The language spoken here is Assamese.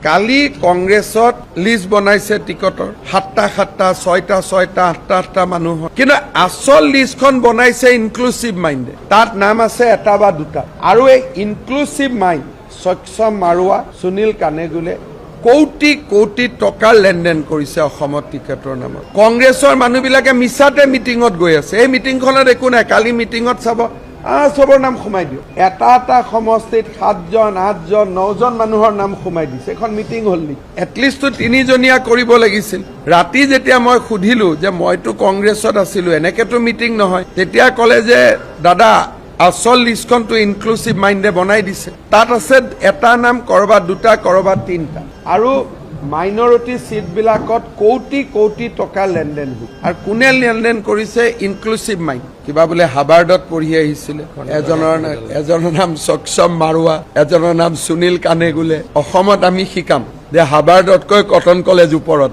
কালি কংগ্ৰেছত লিষ্ট বনাইছে টিকটৰ 7টা 6টা 8টা মানুহৰ, কিন্তু আসল লিষ্টখন বনাইছে ইনক্লুসিভ মাইণ্ডে। তাত নাম আছে এটা বা দুটা, আৰু এই ইনক্লুসিভ মাইণ্ড সক্ষম মাৰুৱা, সুনীল কানেগুলে কোটি কোটি টকাৰ লেনদেন কৰিছে অসমত টিকেটৰ নামত। কংগ্ৰেছৰ মানুহবিলাকে মিছাতে মিটিঙত গৈ আছে। এই মিটিংখনত একো নাই, কালি মিটিঙত চাব সবৰ নাম সোমাই দিওঁ। এটা সমষ্টিত 7জন 8জন 9জন মানুহৰ নাম সোমাই দিছে। এখন মিটিং হ'ল নেকি? এটলিষ্ট 3জনীয়া কৰিব লাগিছিল। ৰাতি যেতিয়া মই সুধিলো যে মইতো কংগ্ৰেছত আছিলো, এনেকেতো মিটিং নহয়, তেতিয়া ক'লে যে দাদা আসল লিষ্টখনটো ইনক্লুসিভ মাইণ্ডে বনাই দিছে। তাত আছে এটা নাম, কৰবাত দুটা, কৰবাত 3টা, আৰু মাইনৰিটি সিটবিলাকত কোটি কোটি টকা লেনদেন হ'ল। আৰু কোনে লেনদেন কৰিছে? Inclusive mind. কিবা বোলে হাৰ্ভাৰ্ডত পঢ়ি আহিছিলে, এজনৰ নাম সক্ষম মাৰুৱা, এজনৰ নাম সুনীল কানেগুলে। অসমত আমি শিকাম যে হাৰ্ভাৰ্ডতকৈ কটন কলেজ ওপৰত।